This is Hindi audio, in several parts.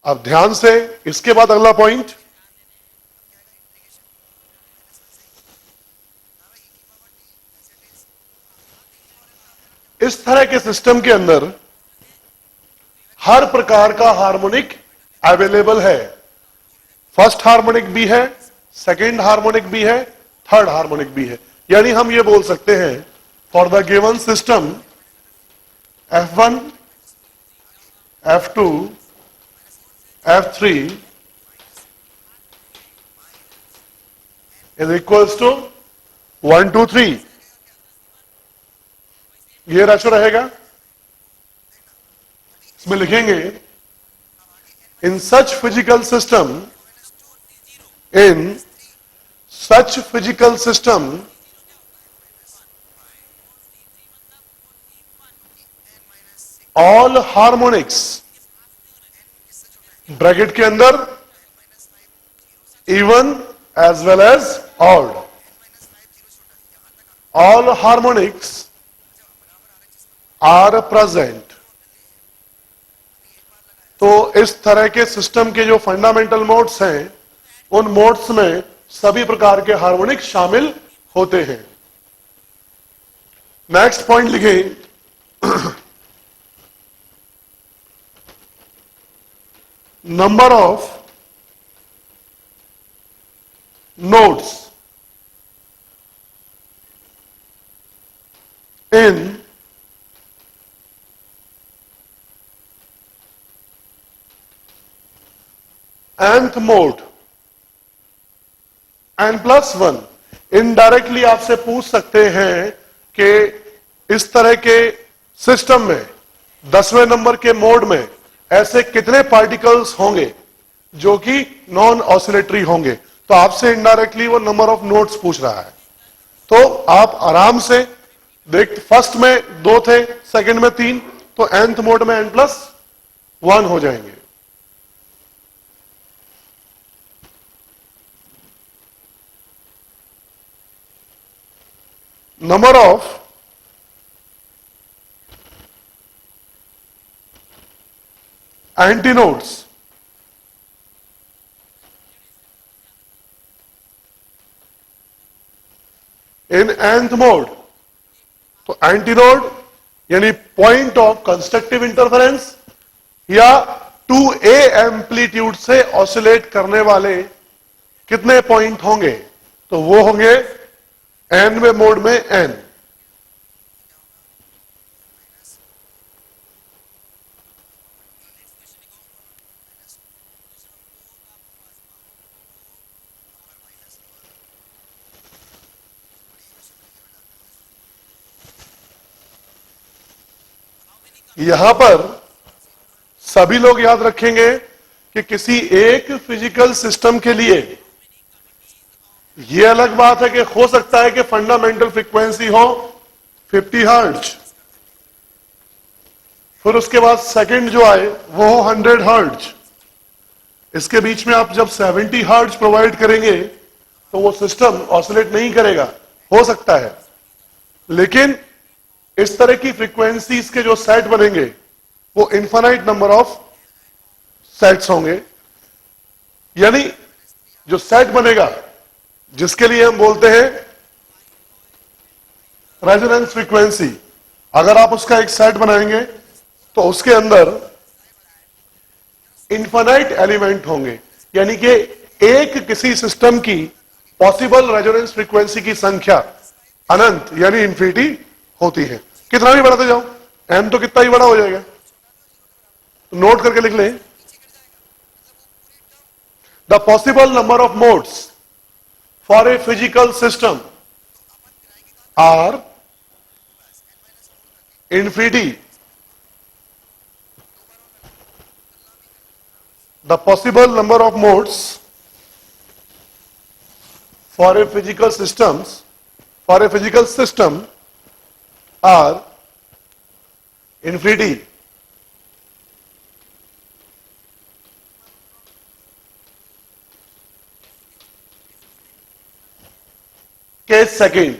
अब ध्यान से इसके बाद अगला पॉइंट, इस तरह के सिस्टम के अंदर हर प्रकार का हार्मोनिक अवेलेबल है। फर्स्ट हार्मोनिक भी है, सेकंड हार्मोनिक भी है, थर्ड हार्मोनिक भी है। यानी हम ये बोल सकते हैं for the given system F1, F2, F3 is equals to 1, 2, 3। ये रेशो रहेगा। इसमें लिखेंगे in such physical system all harmonics, bracket के अंदर even as well as odd, all harmonics are present. तो इस तरह के सिस्टम के जो फंडामेंटल मोड्स हैं, उन मोड्स में सभी प्रकार के हार्मोनिक शामिल होते हैं। नेक्स्ट पॉइंट लिखें, number of nodes in nth mode n+1। Indirectly आपसे पूछ सकते हैं कि इस तरह के सिस्टम में 10वें नंबर के मोड में ऐसे कितने पार्टिकल्स होंगे जो कि नॉन ऑसिलेटरी होंगे। तो आपसे इनडायरेक्टली वो नंबर ऑफ नोड्स पूछ रहा है। तो आप आराम से देख, फर्स्ट में 2 थे, सेकंड में 3, तो nth मोड में n+1 हो जाएंगे। Number of antinodes in nth mode. तो एंटीनोड यानी पॉइंट ऑफ कंस्ट्रक्टिव इंटरफेरेंस या 2a एम्पलीट्यूड से ऑसिलेट करने वाले कितने पॉइंट होंगे? तो वो होंगे nवें मोड में n। यहां पर सभी लोग याद रखेंगे कि किसी एक फिजिकल सिस्टम के लिए यह अलग बात है कि हो सकता है कि फंडामेंटल फ्रीक्वेंसी हो 50 हर्ट्ज, फिर उसके बाद सेकंड जो आए वो हो 100 हर्ट्ज। इसके बीच में आप जब 70 हर्ट्ज प्रोवाइड करेंगे तो वो सिस्टम ऑसिलेट नहीं करेगा, हो सकता है। लेकिन इस तरह की फ्रीक्वेंसीज के जो सेट बनेंगे वो इनफाइनाइट नंबर ऑफ सेट्स होंगे। यानी जो सेट बनेगा जिसके लिए हम बोलते हैं रेजोनेंस फ्रीक्वेंसी, अगर आप उसका एक सेट बनाएंगे तो उसके अंदर इनफाइनाइट एलिमेंट होंगे। यानी कि एक किसी सिस्टम की पॉसिबल रेजोनेंस फ्रीक्वेंसी की संख्या अनंत यानी इंफिनिटी होती है। कितना भी बढ़ाते जाओ, n तो कितना ही बड़ा हो जाएगा। तो नोट करके लिख लें, the possible number of modes for a physical system are infinity. The possible number of modes for a physical system are infinity। Case second,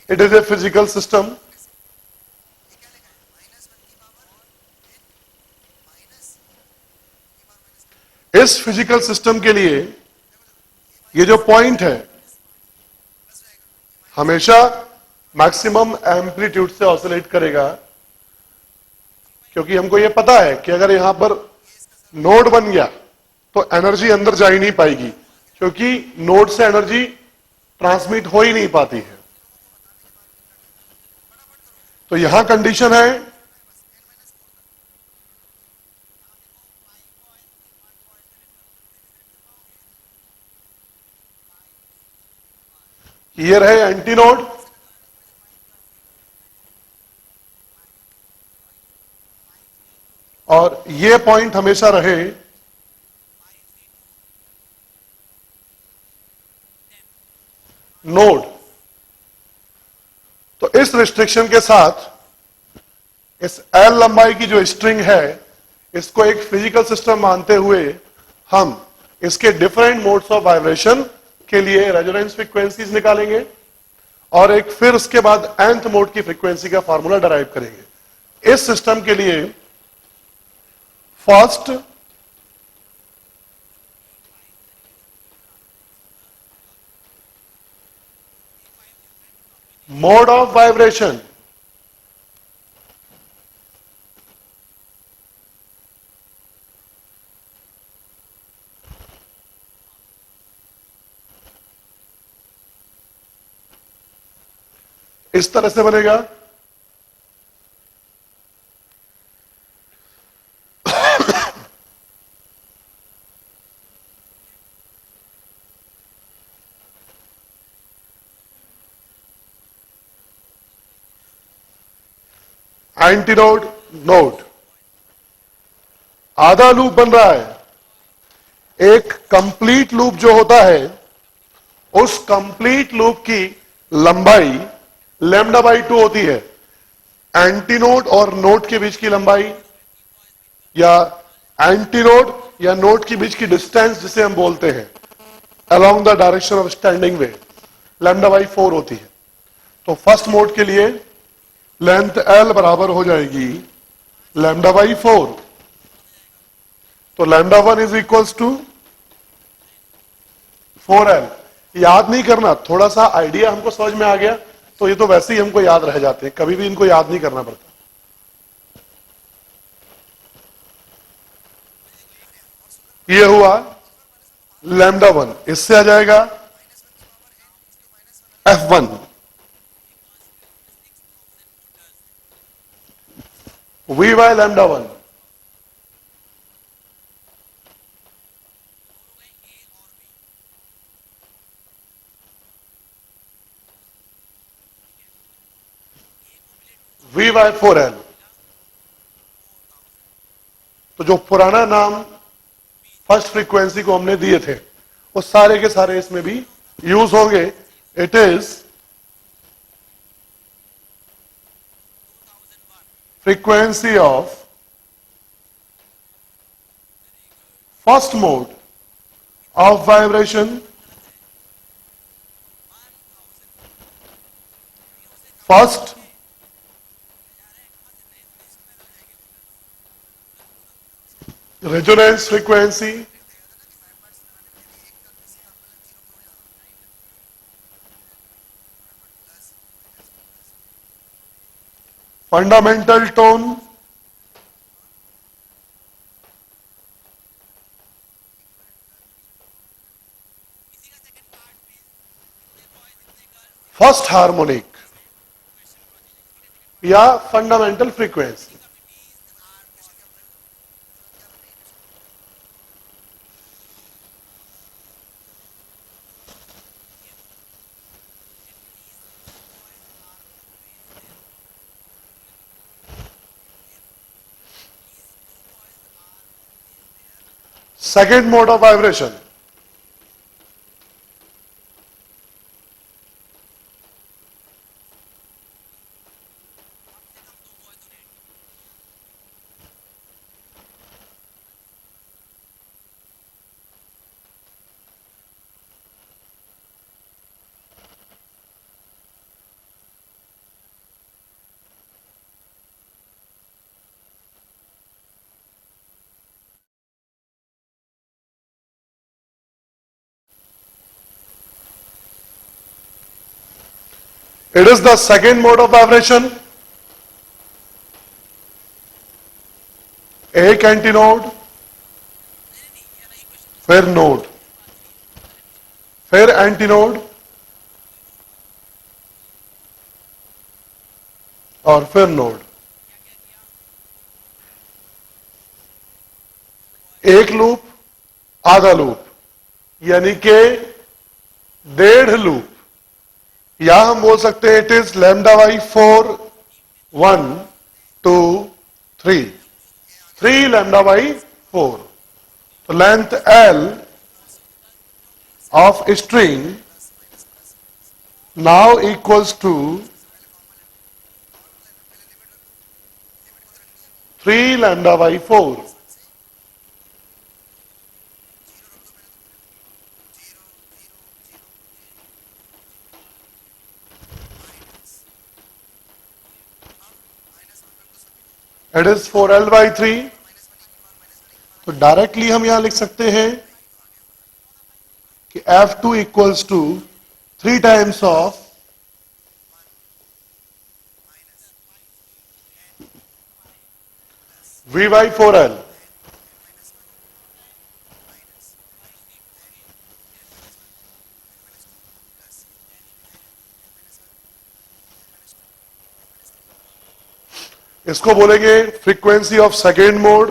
It is a physical system. इस फिजिकल सिस्टम के लिए ये जो पॉइंट है हमेशा मैक्सिमम एम्पलीट्यूड से ऑसिलेट करेगा, क्योंकि हमको ये पता है कि अगर यहां पर नोड बन गया तो एनर्जी अंदर जा ही नहीं पाएगी, क्योंकि नोड से एनर्जी ट्रांसमिट हो ही नहीं पाती है। तो यहां कंडीशन है कि ये रहे एंटी नोड, और ये पॉइंट हमेशा रहे नोड। तो इस रिस्ट्रिक्शन के साथ इस एल लंबाई की जो स्ट्रिंग है इसको एक फिजिकल सिस्टम मानते हुए हम इसके डिफरेंट मोड्स ऑफ वाइब्रेशन के लिए रेजोनेंस फ्रीक्वेंसीज निकालेंगे और एक फिर उसके बाद nth मोड की फ्रीक्वेंसी का फार्मूला डराइव करेंगे। इस सिस्टम के लिए फर्स्ट मोड ऑफ वाइब्रेशन इस तरह से बनेगा। एंटी नोड, नोड, आधा लूप बन रहा है। एक कंप्लीट लूप जो होता है उस कंप्लीट लूप की लंबाई लैम्डा बाई 2 होती है। एंटी नोड और नोड के बीच की लंबाई या एंटी नोड या नोड के बीच की डिस्टेंस जिसे हम बोलते हैं along the direction of standing way lambda by 4 होती है। तो फर्स्ट मोड के लिए लेंथ एल बराबर हो जाएगी लैम्डा बाई 4। तो lambda 1 is equals to 4L। याद नहीं करना, थोड़ा सा आइडिया हमको समझ में आ गया तो ये तो वैसे ही हमको याद रह जाते हैं, कभी भी इनको याद नहीं करना पड़ता। ये हुआ लैम्डा 1, इससे आ जाएगा F1 V by lambda 1। V by 4L। तो जो पुराना नाम फर्स्ट फ्रीक्वेंसी को हमने दिए थे वो सारे के सारे इसमें भी यूज होंगे। It is frequency of first mode of vibration first resonance frequency fundamental tone first harmonic या fundamental frequency. Second mode of vibration It is the second mode of vibration. एक एंटीनोड, फिर नोड, फिर एंटीनोड और फिर नोड. एक लूप, आधा लूप, यानी के 1.5 लूप. या हम बोल सकते हैं it is lambda by 4, 1, 2, 3. 3 lambda by 4. तो length L of string now equals to 3 lambda by 4. It is 4L by 3. तो डायरेक्टली हम यहां लिख सकते हैं कि F2 equals to 3 times of V by 4L. इसको बोलेंगे फ्रीक्वेंसी ऑफ सेकेंड मोड.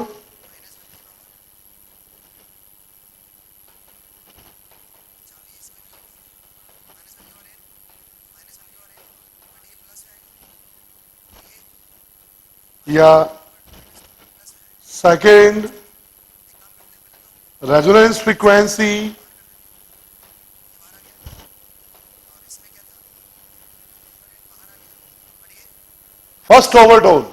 या second resonance frequency first overtone.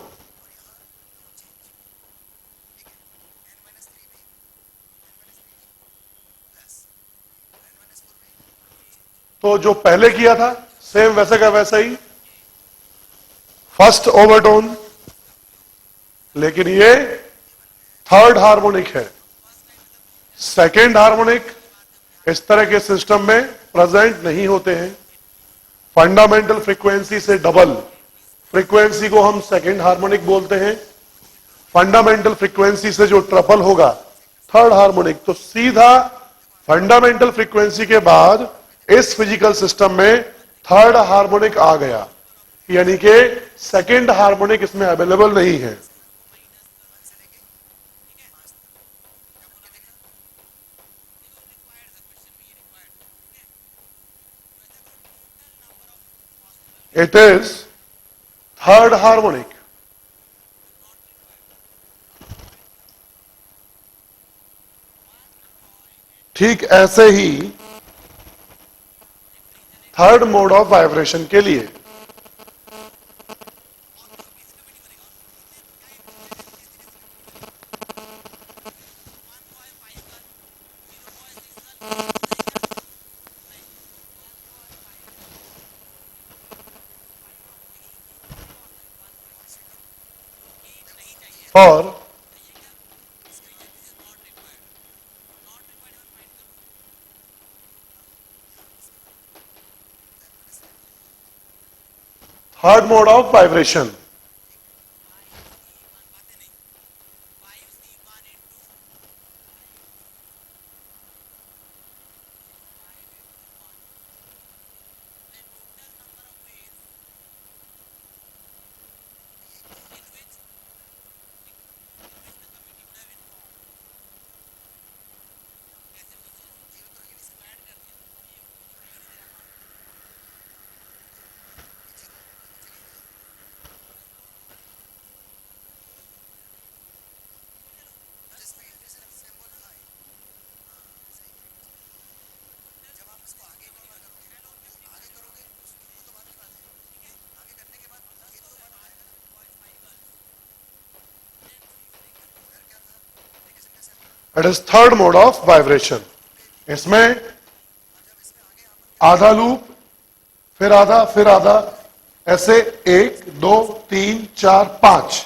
तो जो पहले किया था सेम वैसे का वैसा ही फर्स्ट ओवरटोन, लेकिन ये थर्ड हार्मोनिक है. सेकेंड हार्मोनिक इस तरह के सिस्टम में प्रेजेंट नहीं होते हैं. फंडामेंटल फ्रीक्वेंसी से डबल फ्रीक्वेंसी को हम सेकेंड हार्मोनिक बोलते हैं. फंडामेंटल फ्रीक्वेंसी से जो ट्रिपल होगा थर्ड हार्मोनिक. तो सीधा फंडामेंटल फ्रीक्वेंसी के बाद इस फिजिकल सिस्टम में थर्ड हार्मोनिक आ गया, यानी कि सेकेंड हार्मोनिक इसमें अवेलेबल नहीं है. It is third harmonic. ठीक ऐसे ही थर्ड मोड ऑफ वाइब्रेशन के लिए और third mode of vibration. It is third mode of vibration. इसमें आधा लूप, फिर आधा, फिर आधा, ऐसे 1, 2, 3, 4, 5.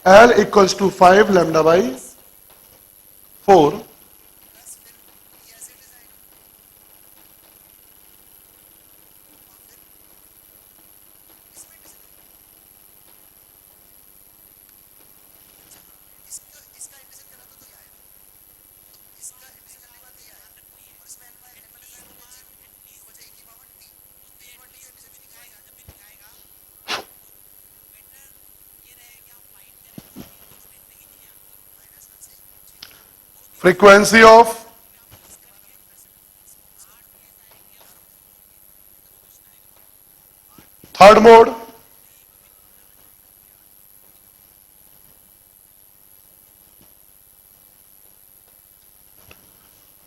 L equals to 5 lambda by 4. frequency of third mode,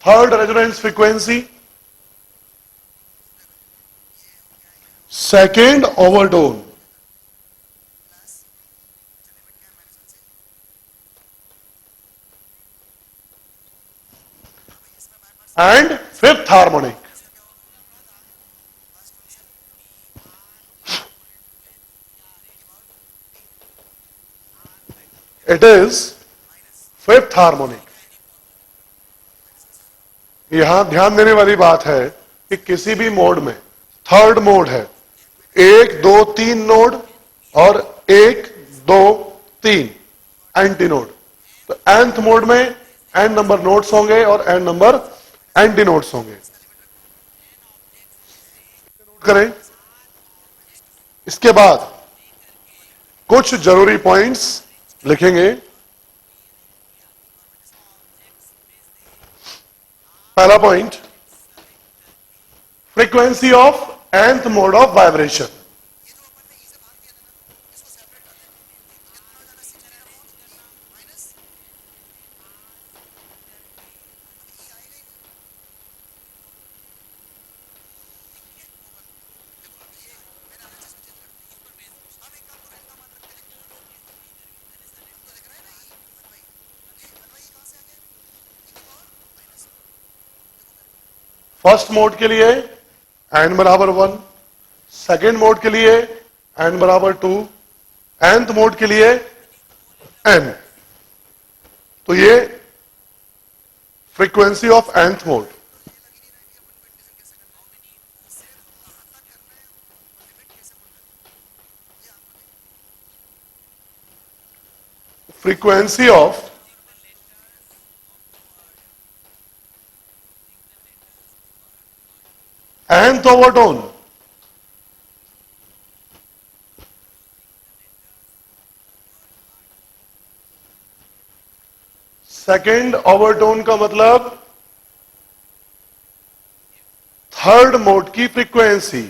third resonance frequency, second overtone, and fifth harmonic. It is fifth harmonic. यहां ध्यान देने वाली बात है कि किसी भी मोड में थर्ड मोड है, एक दो तीन नोड और एक दो तीन एंटी नोड. तो nth मोड में n नंबर नोड्स होंगे और n नंबर एंटी नोड्स होंगे. नोट करें. इसके बाद कुछ जरूरी पॉइंट्स लिखेंगे. पहला point, frequency of nth mode of vibration. First mode के लिए n बराबर 1, सेकेंड मोड के लिए n बराबर 2, nth मोड के लिए n. तो ये frequency of nth mode. Frequency of nth overtone, second overtone का मतलब थर्ड मोड की फ्रीक्वेंसी.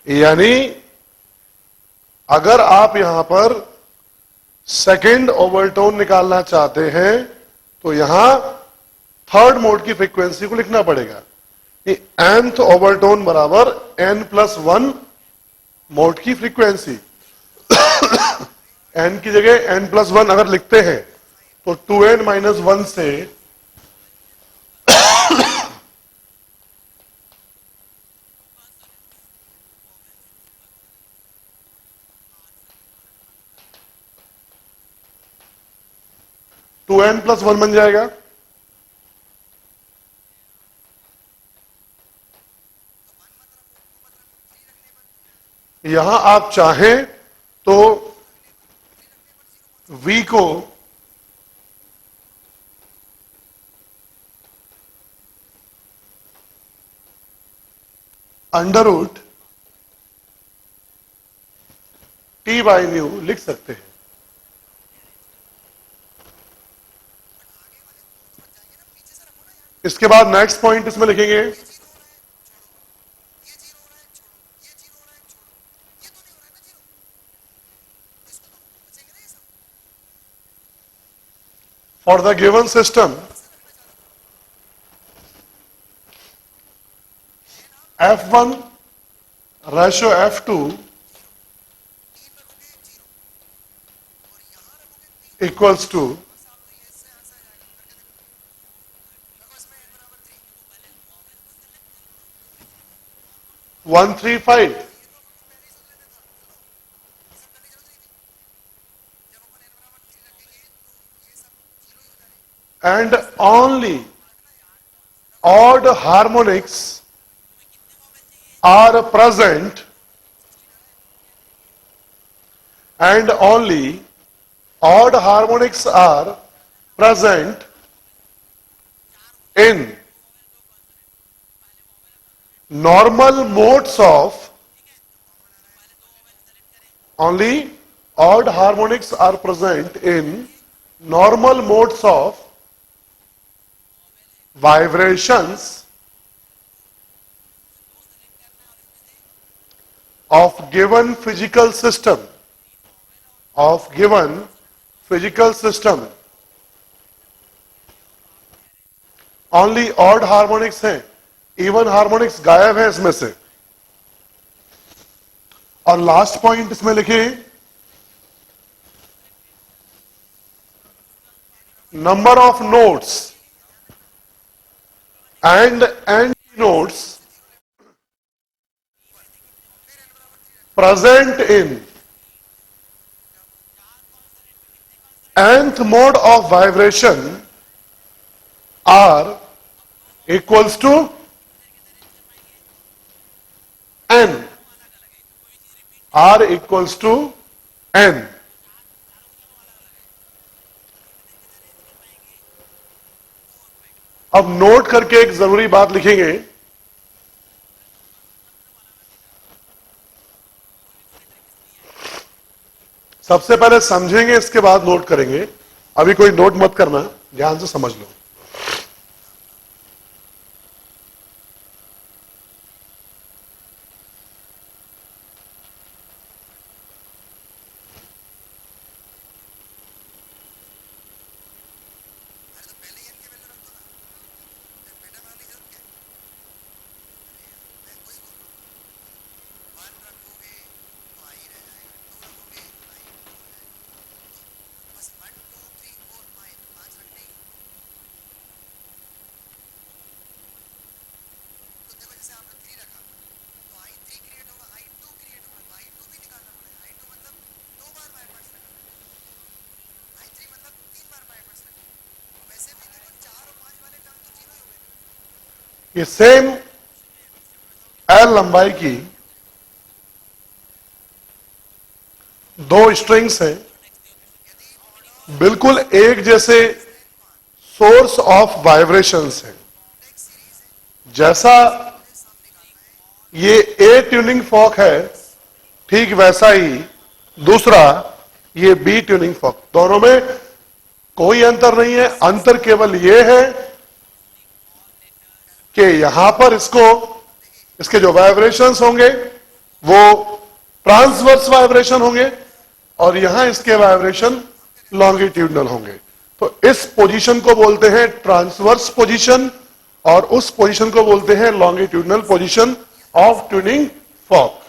यानी अगर आप यहां पर सेकेंड ओवरटोन निकालना चाहते हैं तो यहां थर्ड मोड की फ्रीक्वेंसी को लिखना पड़ेगा. nth ओवरटोन बराबर n+1 मोड की फ्रीक्वेंसी. n की जगह n+1 अगर लिखते हैं तो 2n-1 से टू n+1 बन जाएगा. यहां आप चाहें तो v को अंडररूट t/μ लिख सकते हैं. इसके बाद नेक्स्ट पॉइंट इसमें लिखेंगे for the given system f1 ratio f2 equals to 135. And only odd harmonics are present, and only odd harmonics are present in normal modes of, only odd harmonics are present in normal modes of vibrations of given physical system, only odd harmonics हैं, even harmonics गायब है इसमें से। और लास्ट पॉइंट इसमें लिखे number of nodes and anti-nodes present in nth mode of vibration are equals to n, are equals to n। अब नोट करके एक जरूरी बात लिखेंगे, सबसे पहले समझेंगे इसके बाद नोट करेंगे। अभी कोई नोट मत करना, ध्यान से समझ लो। ये सेम एल लंबाई की दो स्ट्रिंग्स हैं, बिल्कुल एक जैसे सोर्स ऑफ वाइब्रेशंस हैं। जैसा ये ए ट्यूनिंग फॉक है, ठीक वैसा ही दूसरा ये बी ट्यूनिंग फॉक। दोनों में कोई अंतर नहीं है, अंतर केवल ये है कि यहां पर इसके जो वाइब्रेशंस होंगे वो ट्रांसवर्स वाइब्रेशन होंगे और यहां इसके वाइब्रेशन लॉन्गिट्यूडनल होंगे। तो इस पोजीशन को बोलते हैं ट्रांसवर्स पोजीशन और उस पोजीशन को बोलते हैं longitudinal position of tuning fork.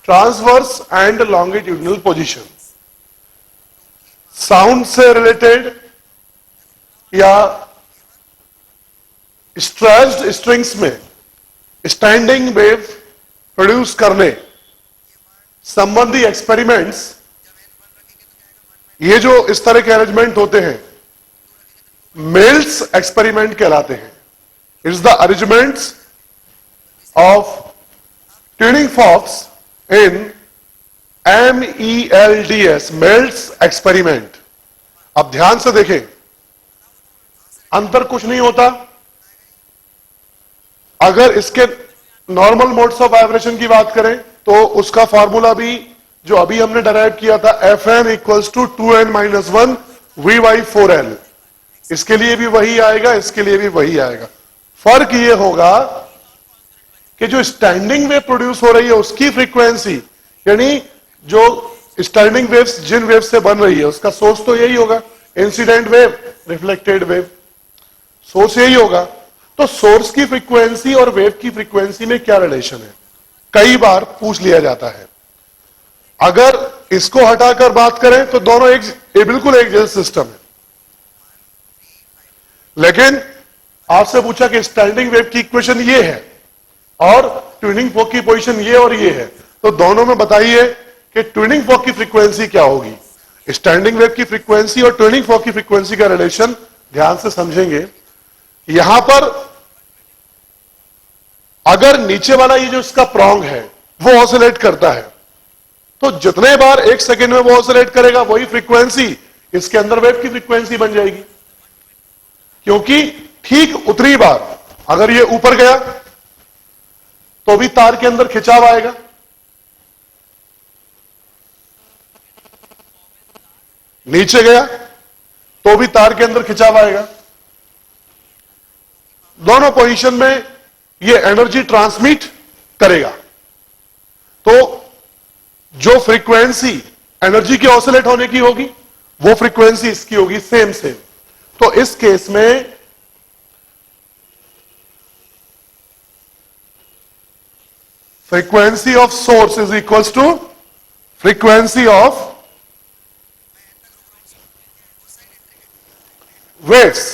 Transverse and longitudinal position sound से रिलेटेड या स्ट्रेच्ड स्ट्रिंग्स में स्टैंडिंग वेव प्रोड्यूस करने संबंधी एक्सपेरिमेंट्स, ये जो इस तरह के अरेंजमेंट होते हैं मेल्स एक्सपेरिमेंट कहलाते हैं। It's the arrangements of tuning forks in MELDS, Melde's experiment. अब ध्यान से देखें, अंतर कुछ नहीं होता। अगर इसके नॉर्मल मोड्स ऑफ वाइब्रेशन की बात करें तो उसका फॉर्मूला भी जो अभी हमने डराइव किया था, Fn equals to 2n-1 V/4L, इसके लिए भी वही आएगा, इसके लिए भी वही आएगा। फर्क ये होगा कि जो स्टैंडिंग वेव प्रोड्यूस हो रही है उसकी फ्रीक्वेंसी, यानी जो स्टैंडिंग वेव्स जिन वेव से बन रही है उसका सोर्स तो यही होगा, incident wave, reflected wave, source यही होगा। तो सोर्स की फ्रीक्वेंसी और वेव की फ्रीक्वेंसी में क्या रिलेशन है, कई बार पूछ लिया जाता है। अगर इसको हटाकर बात करें तो दोनों बिल्कुल एक जैसे सिस्टम है, लेकिन आपसे पूछा कि स्टैंडिंग वेव की इक्वेशन ये है और ट्यूनिंग फॉक की पोजीशन ये और ये है, तो दोनों में बताइए कि ट्यूनिंग फॉक की फ्रीक्वेंसी क्या होगी। स्टैंडिंग वेव की फ्रीक्वेंसी और ट्यूनिंग फॉक की फ्रीक्वेंसी का रिलेशन ध्यान से समझेंगे। यहां पर अगर नीचे वाला ये जो इसका प्रॉन्ग है वो ऑसिलेट करता है, तो जितने बार एक सेकेंड में वो ऑसिलेट करेगा वही फ्रीक्वेंसी इसके अंदर वेव की फ्रीक्वेंसी बन जाएगी। क्योंकि ठीक उतनी बार अगर ये ऊपर गया तो भी तार के अंदर खिंचाव आएगा, नीचे गया तो भी तार के अंदर खिंचाव आएगा। दोनों पोजीशन में ये एनर्जी ट्रांसमिट करेगा। तो जो फ्रीक्वेंसी एनर्जी के ऑसिलेट होने की होगी वो फ्रीक्वेंसी इसकी होगी सेम सेम। तो इस केस में frequency of source is equals to frequency of waves.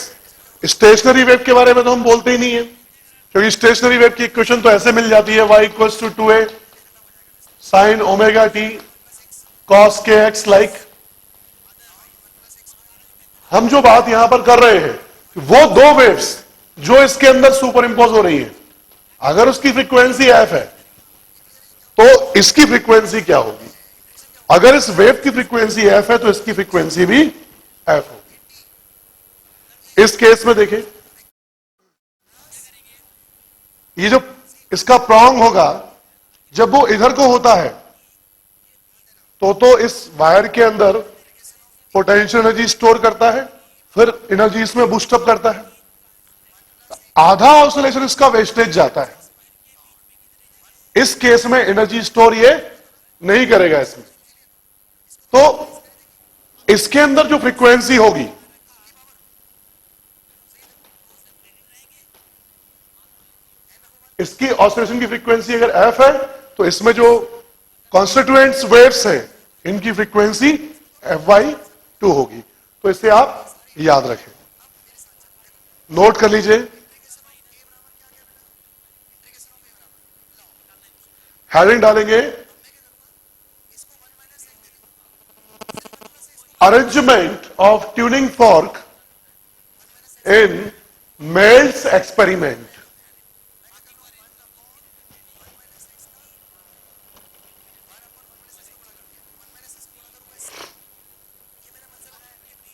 Stationary wave के बारे में तो हम बोलते ही नहीं है, क्योंकि स्टेशनरी वेव की इक्वेशन तो ऐसे मिल जाती है, y equals to 2a sine omega t cos k x like. हम जो बात यहां पर कर रहे हैं वो दो वेव्स जो इसके अंदर सुपर इंपोज हो रही है, अगर उसकी फ्रीक्वेंसी एफ है तो इसकी फ्रीक्वेंसी क्या होगी? अगर इस वेव की फ्रीक्वेंसी एफ है तो इसकी फ्रीक्वेंसी भी एफ होगी। इस केस में देखिए, ये जो इसका प्रॉन्ग होगा जब वो इधर को होता है तो इस वायर के अंदर पोटेंशियल एनर्जी स्टोर करता है, फिर एनर्जी इसमें बूस्टअप करता है। आधा ऑसिलेशन इसका वेस्टेज जाता है। इस केस में एनर्जी स्टोर ये नहीं करेगा इसमें, तो इसके अंदर जो फ्रीक्वेंसी होगी इसकी ऑसिलेशन की फ्रीक्वेंसी अगर एफ है तो इसमें जो कॉन्स्टिट्यूएंट्स वेव्स हैं इनकी फ्रीक्वेंसी FY2 होगी। तो इसे आप याद रखें, नोट कर लीजिए। हेडिंग डालेंगे arrangement of tuning fork in males experiment.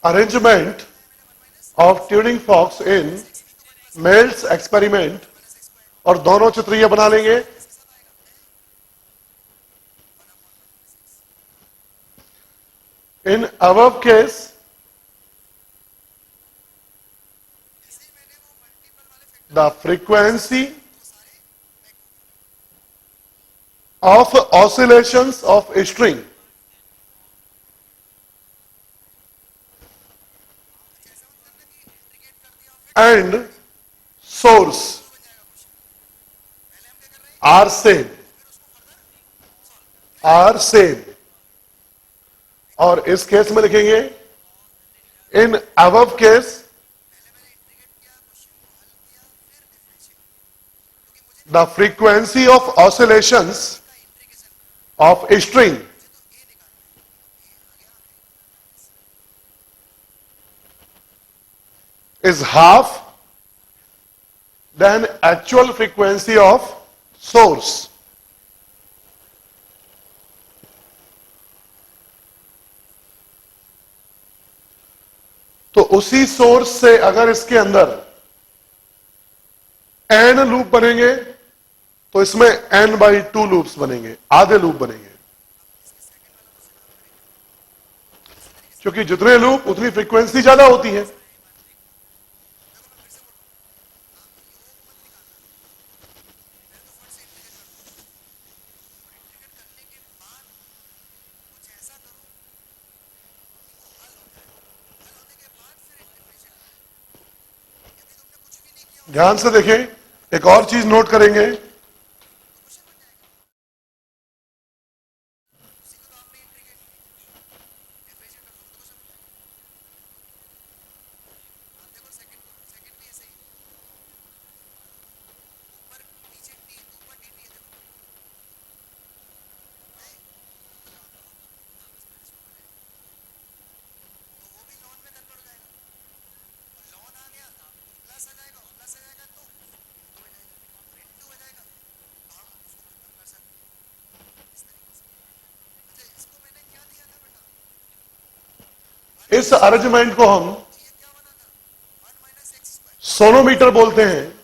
Arrangement of tuning forks in May's experiment, और दोनों चित्र ये बना लेंगे। In above case, the frequency of oscillations of a string and source are same, और इस केस में लिखेंगे in above case the frequency of oscillations of a string is half than actual frequency of source. तो उसी सोर्स से अगर इसके अंदर n लूप बनेंगे तो इसमें n/2 लूप्स बनेंगे, आधे लूप बनेंगे, क्योंकि जितने लूप उतनी फ्रीक्वेंसी ज्यादा होती है। ध्यान से देखें, एक और चीज नोट करेंगे, इस अरेंजमेंट को हम सोनोमीटर बोलते हैं।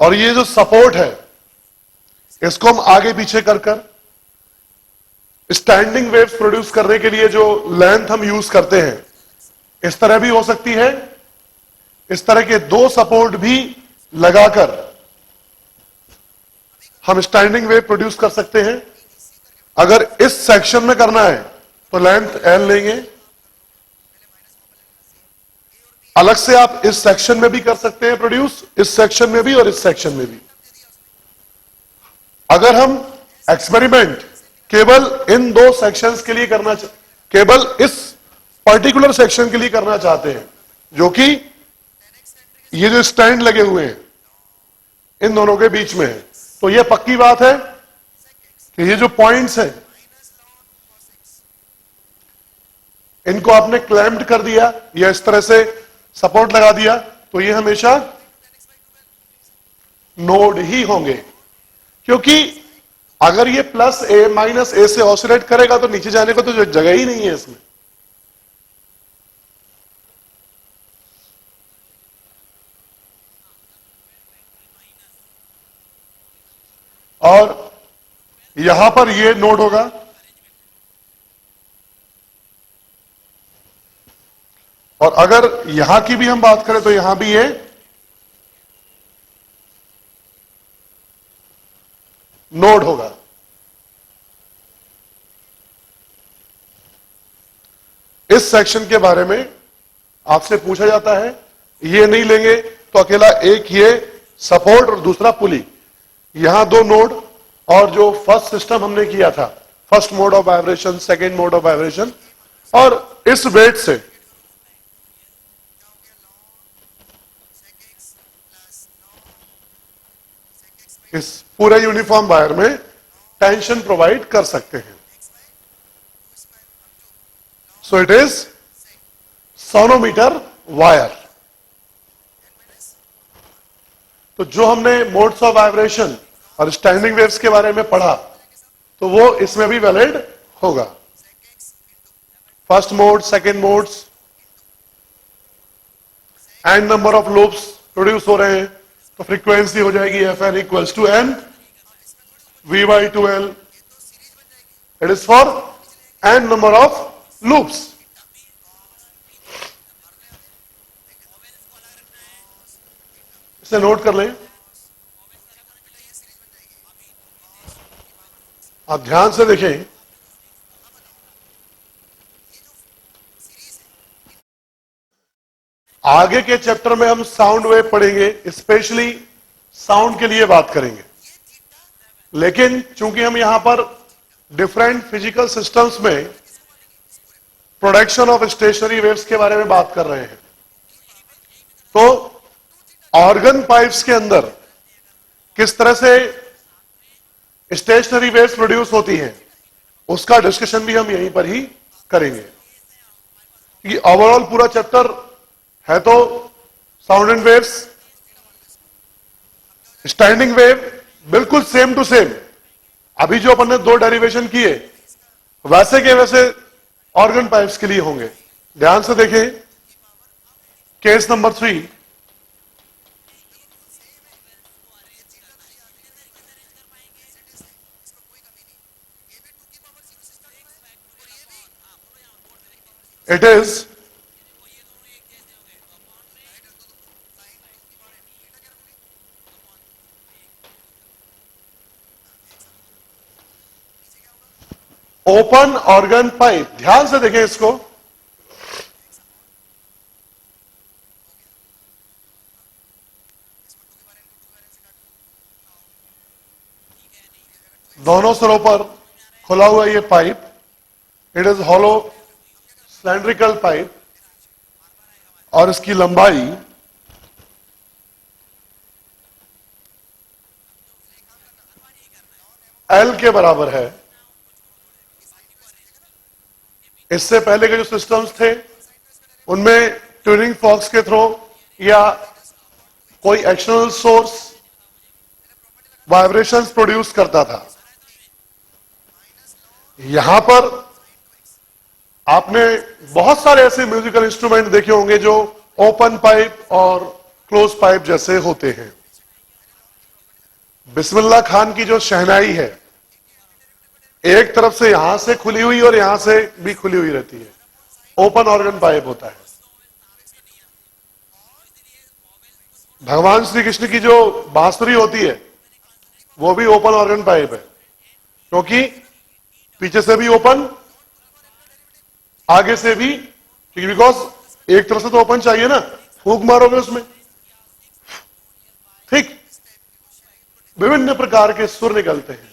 और ये जो सपोर्ट है इसको हम आगे पीछे कर स्टैंडिंग वेव्स प्रोड्यूस करने के लिए जो लेंथ हम यूज करते हैं, इस तरह भी हो सकती है। इस तरह के दो सपोर्ट भी लगाकर हम स्टैंडिंग वेव प्रोड्यूस कर सकते हैं। अगर इस सेक्शन में करना है तो लेंथ एल लेंगे। अलग से आप इस सेक्शन में भी कर सकते हैं प्रोड्यूस, इस सेक्शन में भी और इस सेक्शन में भी। अगर हम एक्सपेरिमेंट केवल इन दो सेक्शंस के लिए करना केवल इस पर्टिकुलर सेक्शन के लिए करना चाहते हैं, जो कि ये जो स्टैंड लगे हुए हैं इन दोनों के बीच में है, तो ये पक्की बात है कि ये जो पॉइंट्स हैं इनको आपने क्लैम्प्ड कर दिया या इस तरह से सपोर्ट लगा दिया तो ये हमेशा नोड ही होंगे। क्योंकि अगर ये प्लस ए माइनस ए से ऑसिलेट करेगा तो नीचे जाने को तो जगह ही नहीं है इसमें। और यहां पर ये नोड होगा और अगर यहां की भी हम बात करें तो यहां भी ये नोड होगा। इस सेक्शन के बारे में आपसे पूछा जाता है, ये नहीं लेंगे तो अकेला एक ये सपोर्ट और दूसरा पुली, यहां दो नोड। और जो फर्स्ट सिस्टम हमने किया था, first mode of vibration, second mode of vibration, और इस वेट से इस पूरे यूनिफॉर्म वायर में टेंशन प्रोवाइड कर सकते हैं। So it is sonometer wire. तो जो हमने मोड्स ऑफ वाइब्रेशन और स्टैंडिंग वेव्स के बारे में पढ़ा तो वो इसमें भी वैलिड होगा। First mode, second modes, n number of loops produce हो रहे हैं तो फ्रीक्वेंसी हो जाएगी Fn equals to n V/2L। It is for n number of loops. इसे नोट कर लें। आप ध्यान से देखें, आगे के चैप्टर में हम साउंड वेव पढ़ेंगे, स्पेशली साउंड के लिए बात करेंगे। लेकिन चूंकि हम यहां पर डिफरेंट फिजिकल सिस्टम्स में प्रोडक्शन ऑफ स्टेशनरी वेव्स के बारे में बात कर रहे हैं, तो ऑर्गन पाइप्स के अंदर किस तरह से स्टेशनरी वेव्स प्रोड्यूस होती हैं उसका डिस्कशन भी हम यहीं पर ही करेंगे। कि ओवरऑल पूरा चैप्टर है तो sound and waves, standing wave बिल्कुल सेम टू सेम। अभी जो अपन ने दो डेरिवेशन किए वैसे के वैसे ऑर्गन पाइप्स के लिए होंगे। ध्यान से देखें, case number 3, it is open organ pipe. ध्यान से देखें इसको, दोनों सिरों पर खुला हुआ ये pipe, it is hollow cylindrical pipe और इसकी लंबाई L के बराबर है। इससे पहले के जो सिस्टम्स थे उनमें ट्यूनिंग फॉक्स के थ्रू या कोई एक्सटर्नल सोर्स वाइब्रेशंस प्रोड्यूस करता था। यहां पर आपने बहुत सारे ऐसे म्यूजिकल इंस्ट्रूमेंट देखे होंगे जो ओपन पाइप और क्लोज पाइप जैसे होते हैं। बिस्मिल्लाह खान की जो शहनाई है, एक तरफ से यहां से खुली हुई और यहां से भी खुली हुई रहती है, ओपन ऑर्गन पाइप होता है। भगवान श्री कृष्ण की जो बांसुरी होती है वो भी ओपन ऑर्गन पाइप है, क्योंकि पीछे से भी ओपन, आगे से भी, क्योंकि बिकॉज एक तरफ से तो ओपन चाहिए ना, फूंक मारोगे उसमें। ठीक, विभिन्न प्रकार के सुर निकलते हैं।